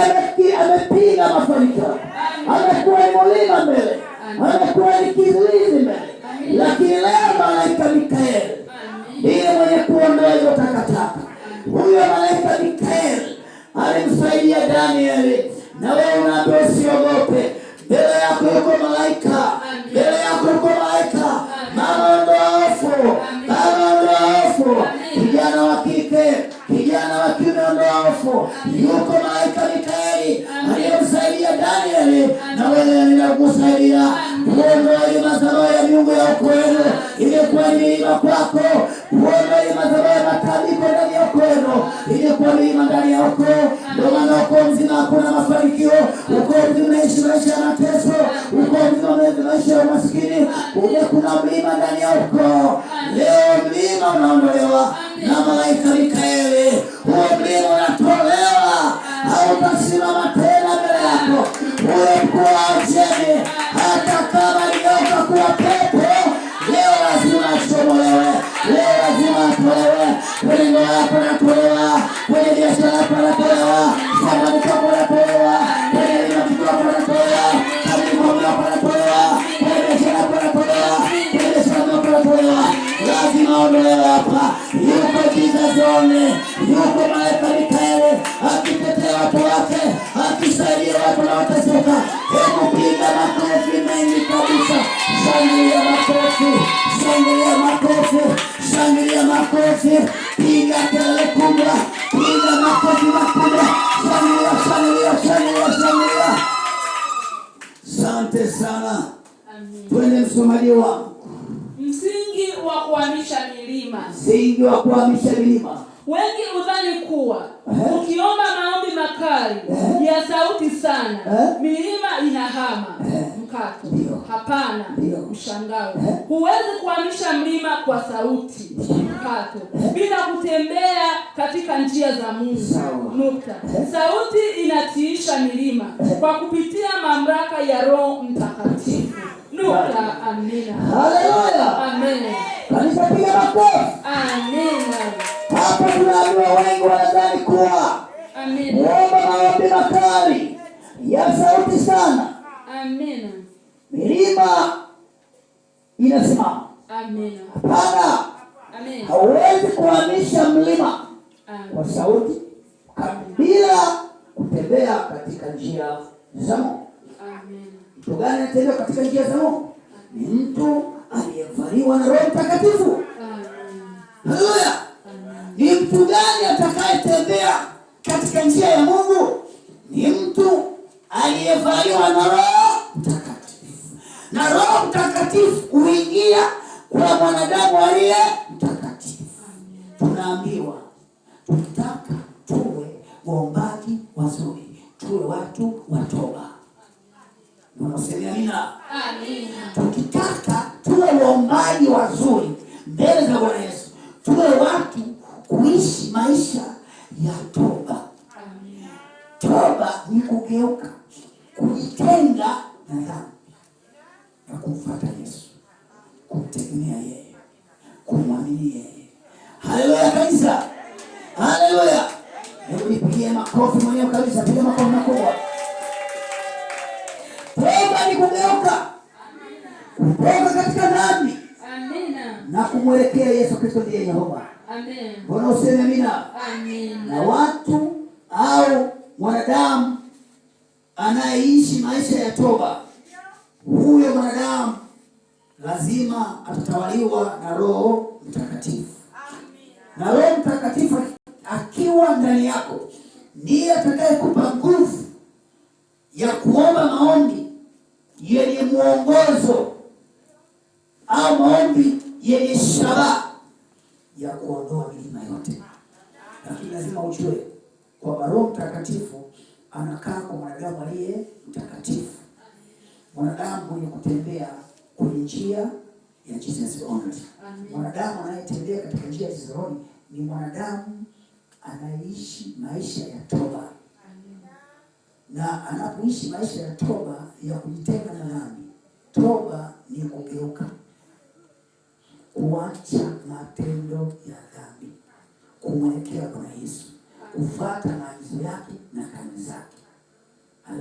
amepiga mafanikio, amekuwa ni mlima mbele, amekuwa ni kizuizi mbele. Lakini leo malaika Mikaeli ndiye mwenye kuondoa hizo takataka. Huyo malaika Mikaeli alimsaidia Danieli. Na wewe unaambiwa usiogope. Mbele yako yuko malaika, mbele yako yuko malaika. Mama ondoa hofu, baba ondoa hofu, kijana wa kike, kijana wa kiume ondoa hofu. Yuko malaika Mikaeli aliyemsaidia Danieli, na wewe ninakusaidia kuondoa ile madhabahu ya miungu ya kwenu ilikuwa milima kwako, kuondoa ile madhabahu ya matambiko ndani ya kwenu ilikuwa milima ndani yako. Ndio maana uko mzima hakuna mafanikio, uko mzima unaishi maisha ya mateso, uko mzima unaishi maisha ya umaskini, kuna mlima ndani yako. Leo mlima unaondolewa na malaika Mikaeli. Huo mlima unatolewa, hautasimama tena mbele yako. Huyo mkuu wa Ajemi, hata kama ligeuka kuwa pepo, leo lazima achomolewe, leo lazima atolewe. Kwenye ndoa yako natolewa, kwenye biashara yako natolewa, shambani kwako natolewa, kwenye elimu yako natolewa, kwenye mambo yako natolewa, kwenye biashara yako natolewa, kwenye biashara yako natolewa. Lazima aondolewe hapa. Yuko Jesus only, yuko malaika Mikaeli akitetea watu wake, akisaidia watu na wateseka. Hebu piga makofi mengi kabisa. Shangilia makofi, shangilia makofi, shangilia makofi. Piga kelele kubwa, piga makofi makubwa. Shangilia, shangilia, shangilia, shangilia. Asante sana. Twende msomaji wangu. Msingi wa kuhamisha milima. Msingi wa kuhamisha milima. Wengi udhani kuwa ukiomba maombi makali ya sauti sana milima inahama. Mkato. Hapana. Mshangao. Huwezi kuhamisha mlima kwa sauti. Mkato. Bila kutembea katika njia za Mungu. Nukta. Sauti inatiisha milima kwa kupitia mamlaka ya Roho Mtakatifu. Nukta. Amina. Haleluya. Amen. Kanisa piga makofi. Amina. Hapa tunaambiwa wengi wanadhani kuwa kuomba maombi makali ya sauti sana amina milima inasimama. Amina. Hapana. Amina. Hauwezi kuhamisha mlima kwa sauti bila kutembea katika njia za Mungu. Amina. Mtu gani anatembea katika njia za Mungu? Ni mtu aliyevaliwa na Roho Mtakatifu. Haleluya. Ni mtu gani atakayetembea katika njia ya Mungu? Ni mtu aliyevaliwa na Roho Mtakatifu. Na Roho Mtakatifu huingia kwa mwanadamu aliye mtakatifu. Tunaambiwa tunataka tuwe waombaji wazuri, tuwe watu wa toba. Unasema amina? Amina. Tukitaka tuwe waombaji wazuri mbele za Bwana Yesu, tuwe watu kuishi maisha ya toba. Amina. Toba ni kugeuka, kujitenga na dhambi na kumfuata Yesu, kumtegemea yeye, kumwamini yeye. Haleluya kanisa. Haleluya. Hebu nipigie makofi mwenyewe kabisa, piga makofi makubwa. Toba ni kugeuka, kutoka katika dhambi na kumwelekea Yesu Kristo ndiye Yehova. Amen. Bwana useme amina. Amen. Na watu au mwanadamu anayeishi maisha ya toba, huyo mwanadamu lazima atatawaliwa na Roho Mtakatifu. Na Roho Mtakatifu akiwa ndani yako ndiye atakayekupa nguvu ya kuomba maombi yenye muongozo au maombi yenye shabaha ya kuondoa milima yote. Lakini lazima ujue kwamba Roho Mtakatifu anakaa kwa mwanadamu aliye mtakatifu, mwanadamu mwenye kutembea kwenye njia ya Jesus only. Mwanadamu anayetembea katika njia ya Jesus only ni mwanadamu anaishi maisha ya toba. Na anapoishi maisha ya toba ya kujitenga na dhambi, toba ni kugeuka, kuacha matendo ya dhambi, kumwelekea Bwana Yesu, kufuata maagizo yake na kanuni zake.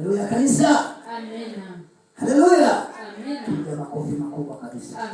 Haleluya kanisa. Amina. Haleluya. Amina. Piga makofi makubwa kabisa.